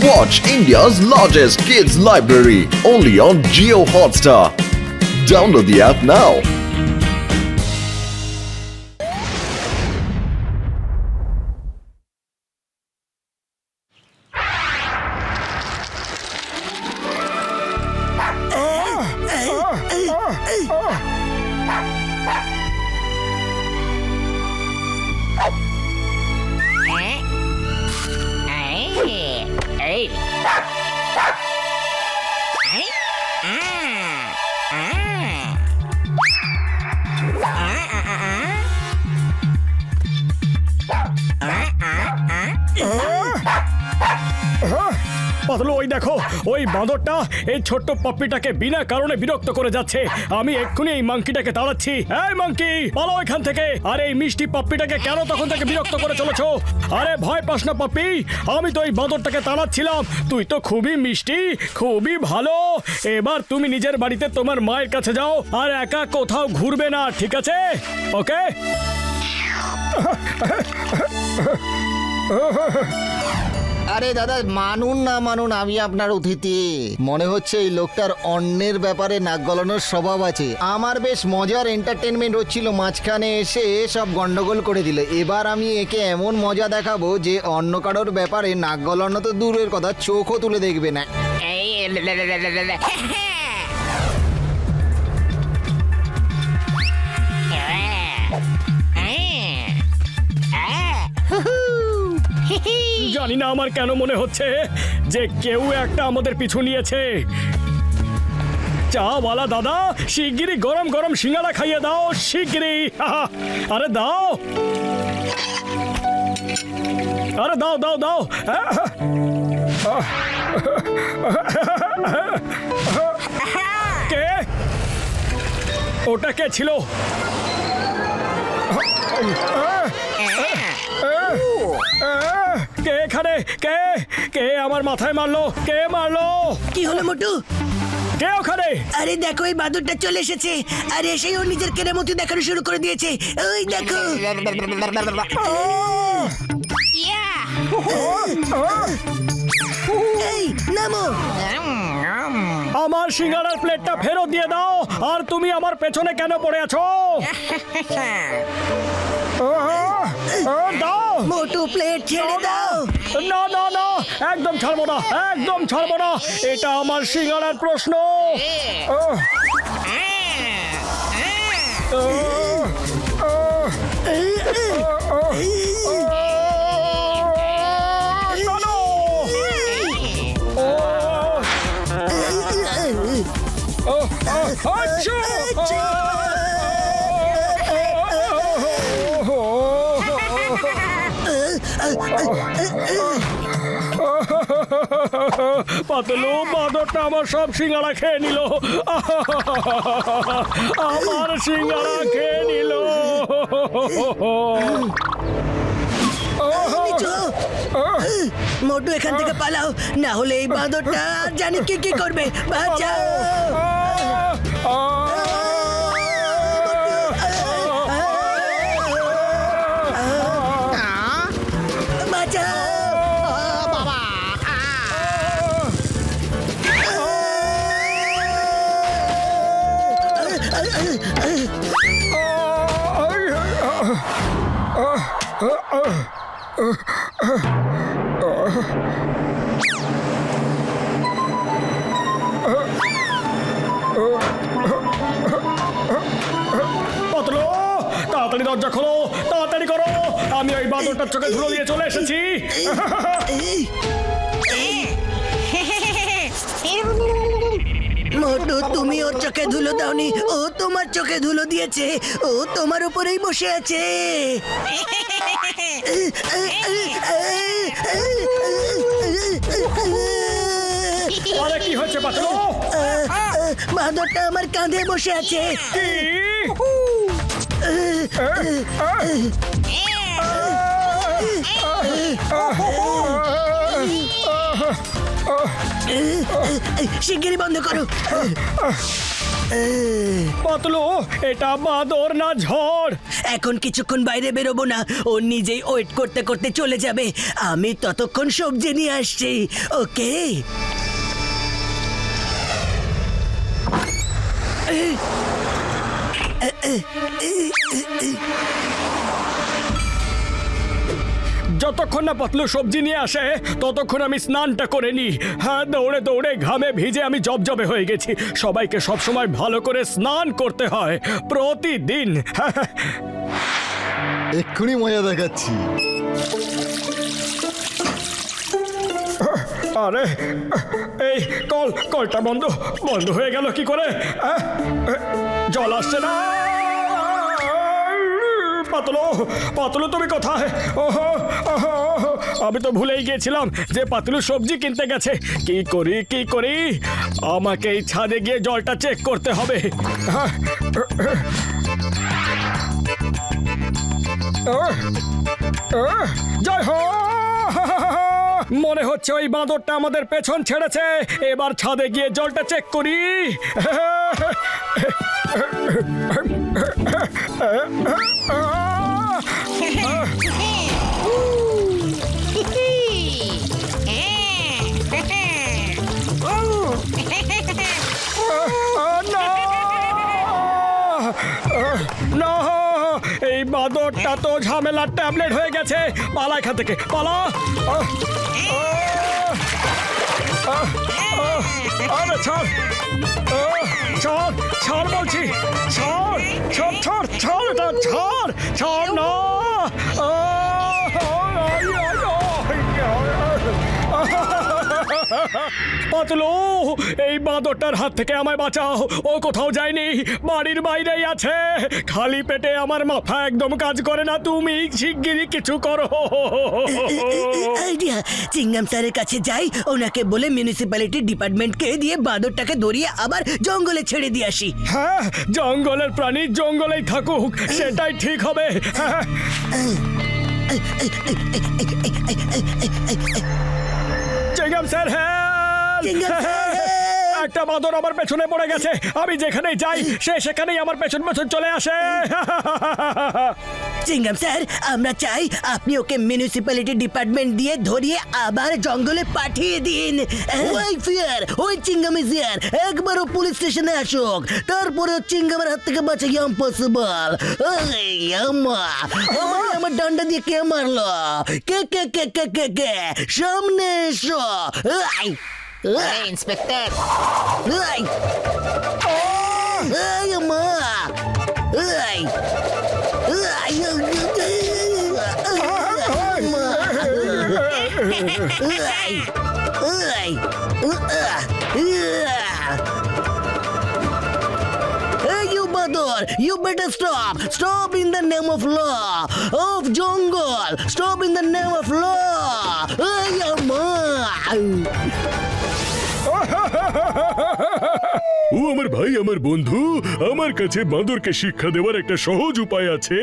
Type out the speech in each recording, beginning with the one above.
Watch India's largest kids library only on Jio Hotstar. Download the app now. Patlu, ওই দেখো, ওই বাঁদরটা এই ছোট্ট পাপ্পিটাকে বিনা কারণে বিরক্ত করে যাচ্ছে। আমি এক্ষুনি এই মাংকিটাকে তাড়াচ্ছি। এই মাংকি, পালাও এখান থেকে। আরে এই মিষ্টি পাপ্পিটাকে কেন তখন থেকে বিরক্ত করে চলেছো? আরে ভয় পাস না পাপ্পি, আমি তো এই বাঁদরটাকে তাড়াচ্ছিলাম। তুই তো খুবই মিষ্টি, খুবই ভালো। এবার তুমি নিজের বাড়িতে তোমার মায়ের কাছে যাও, আর একা কোথাও ঘুরবে না, ঠিক আছে? ওকে? আরে দাদা, মানুন না মানুন, আমি আপনার অতিথি। মনে হচ্ছে এই লোকটার অন্যের ব্যাপারে নাক গলানোর স্বভাব আছে। আমার বেশ মজার এন্টারটেনমেন্ট হচ্ছিল, মাঝখানে এসে সব গন্ডগোল করে দিল। এবার আমি একে এমন মজা দেখাবো যে অন্য কারোর ব্যাপারে নাক গলানো তো দূরের কথা, চোখও তুলে দেখবে না। জানি না আমার কেন মনে হচ্ছে যে কেউ একটা আমাদের পিছু নিয়েছে। চাওয়ালা দাদা, শিগগিরই গরম গরম সিঙ্গারা খাইয়ে দাও, শিগগিরই। আরে দাও, আরে দাও দাও দাও। কে ওটা? কে ছিল? কে এখানে? কে কে আমার মাথায় মারলো? কে মারলো? কি হলো মোটু? কে ওখানে? আরে দেখো, এই বাদুরটা চলে এসেছে। আর এসেই ও নিজের কেরামতি দেখানো শুরু করে দিয়েছে। ওই দেখো। এই নামো। আমার সিঙ্গারার প্লেটটা ফেরত দিয়ে দাও। আর তুমি আমার পেছনে কেন পড়ে আছো? দাও মোটু, প্লেট ছেড়ে দাও। না না না, একদম ছাড়বো না, একদম ছাড়বো না। এটা আমার সিঙ্গারার প্রশ্ন। পাতলু, বাঁদরটা আমার সব সিঙ্গারা খেয়ে নিল। আমার সিঙ্গারা খেয়ে নিল। মোটু, এখান থেকে পালাও, না হলে এই বাঁদরটা জানি কি কি করবে। বাঁচাও। পাতলু, তাড়াতাড়ি দরজা খোলো, তাড়াতাড়ি করো। আমি ওই বাঁদরটার চোখে ধুলো দিয়ে চলে এসেছি। মোটু, তুমি ওর চোখে ধুলো দাওনি, ও তোমার চোখে ধুলো দিয়েছে। ও তোমার উপরেই বসে আছে। আরে কি হচ্ছে পাতলু? বাঁদরটা আমার কাঁধে বসে আছে। শিগগিরই বন্ধ করো। পাতলু, এটা বাদর না ঝড়? এখন কিছুক্ষণ বাইরে বেরোবো না, ও নিজেই ওয়েট করতে করতে চলে যাবে। আমি ততক্ষণ সবজি নিয়ে আসছি। ওকে। যতক্ষণ না পাতলু সবজি নিয়ে আসে ততক্ষণ আমি স্নানটা করে নি। হ্যাঁ, দৌড়ে দৌড়ে ঘামে ভিজে আমি জবজবে হয়ে গেছি। সবাইকে সবসময় ভালো করে স্নান করতে হয় প্রতিদিন। এক্ষুনি মজা দেখাচ্ছি। আরে, এই কলটা বন্ধ হয়ে গেল কি করে? জল আসছে না। পাতলু তুমি কোথায়? ওহো, আমি তো ভুলেই গিয়েছিলাম যে পাতলু সবজি কিনতে গেছে। কি করি? আমাকে এই ছাদে গিয়ে জলটা চেক করতে হবে। জয় হো। মনে হচ্ছে ওই বাঁদরটা আমাদের পেছন ছেড়েছে। এবার ছাদে গিয়ে জলটা চেক করি। না, এই বাঁদরটা তো ঝামেলার ট্যাবলেট হয়ে গেছে। পালা এখান থেকে, পালা। আরে ছাড় বলছি, ছাড় না। পাতলু, এই বাঁদরটার হাত থেকে আমায় বাঁচাও। ও কোথাও যায়নি, বাড়ির বাইরেই আছে। খালি পেটে আমার মাথা একদম কাজ করে না। তুমি শিগগিরই কিছু করো। আইডিয়া। চিংগাম স্যারের কাছে যাই, ওনাকে বলে মিউনিসিপ্যালিটি ডিপার্টমেন্টকে দিয়ে বাঁদরটাকে ধরিয়ে আবার জঙ্গলে ছেড়ে দিয়ে আসি। হ্যাঁ, জঙ্গলের প্রাণী জঙ্গলেই থাকুক, সেটাই ঠিক হবে। চিংগাম স্যার, চিংগাম স্যার, একটা বাঁদর আমার পেছনে পড়ে গেছে। আমি যেখানেই যাই সে সেখানেই আমার পেছন চলে আসে। চিংগাম স্যার, আমরা চাই আপনি ওকে মিউনিসিপ্যালিটি ডিপার্টমেন্ট দিয়ে ধরিয়ে আবার জঙ্গলে পাঠিয়ে দিন। ওই চিংগাম ইজ হিয়ার। একবারও পুলিশ স্টেশনে আসুক, তারপরে চিংগামের হাত থেকে বাঁচা ইম্পসিবল। আমার ডান্ডা দিয়ে কে মারলো? কে সামনে এসো। Inspector, Hey, you Bador, you better stop. Stop in the name of law. Of jungle. Stop in the name of law. Hey, ও আমার ভাই, আমার বন্ধু, আমার কাছে বাঁদরকে শিক্ষা দেওয়ার একটা সহজ উপায় আছে।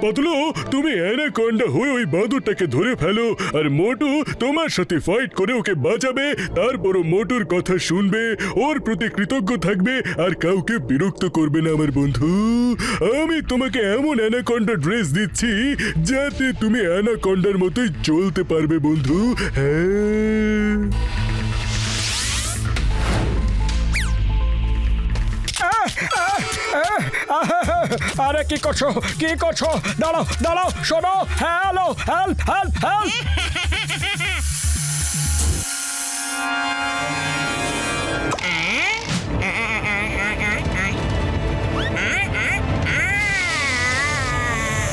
পাতলু, তুমি অ্যানাকন্ডা হয়ে ওই বাঁদরটাকে ধরে ফেলো, আর মোটু তোমার সাথে ফাইট করে ওকে বাঁচাবে। তারপরও মোটুর কথা শুনবে, ওর প্রতি কৃতজ্ঞ থাকবে, আর কাউকে বিরক্ত করবে না। আমার বন্ধু, আমি তোমাকে এমন অ্যানাকন্ডা ড্রেস দিচ্ছি যাতে তুমি অ্যানাকন্ডার মতোই চলতে পারবে বন্ধু। হ্যাঁ, আরে কি করছো? দাঁড়াও, শোনো। Hello, help.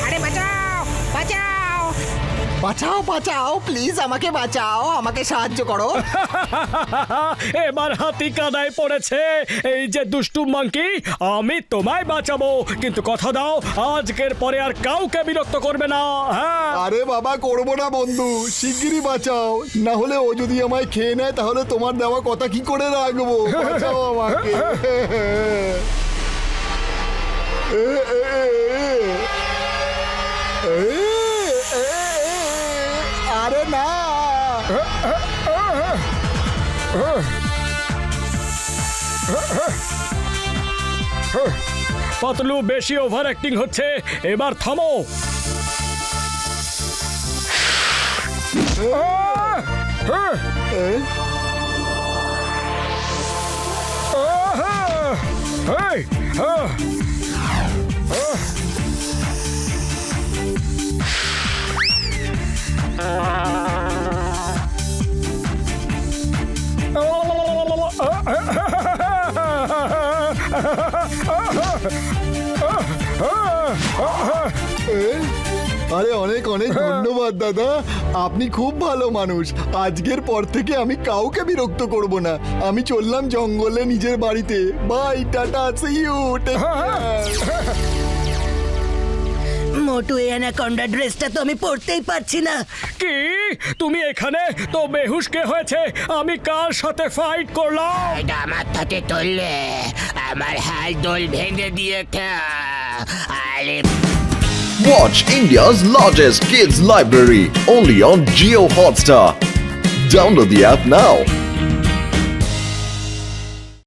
আরে বাঁচাও, প্লিজ আমাকে বাঁচাও, আমাকে সাহায্য করো। এবার হাতি কাদায় পড়েছে। এই যে দুষ্টু মাঙ্কি, আমি তোমায় বাঁচাবো, কিন্তু কথা দাও আজকের পরে আর কাউকে বিরক্ত করবে না। হ্যাঁ, আরে বাবা, করবো না বন্ধু, শিগগিরই বাঁচাও, না হলে ও যদি আমায় খেয়ে নেয় তাহলে তোমার দেওয়া কথা কি করে রাখবো। বাঁচাও আমাকে। আরে না, পাতলু বেশি ওভার অ্যাক্টিং হচ্ছে, এবার থামো। আরে অনেক অনেক ধন্যবাদ দাদা, আপনি খুব ভালো মানুষ। আজকের পর থেকে আমি কাউকে বিরক্ত করব না। আমি চললাম জঙ্গলে নিজের বাড়িতে। Bye, tata, see you. Motu এই অ্যানাকন্ডা ড্রেসটা তো আমি পরতেই পারছি না। কি তুমি এখানে? তো বেহুশ কে হয়েছে? আমি কার সাথে ফাইট করলাম? এটা আমার হাতে তুললে আমার হাল দোল ভেঙে দিয়েছে। আরে Watch India's largest kids library only on Geo Hotstar. Download the app now.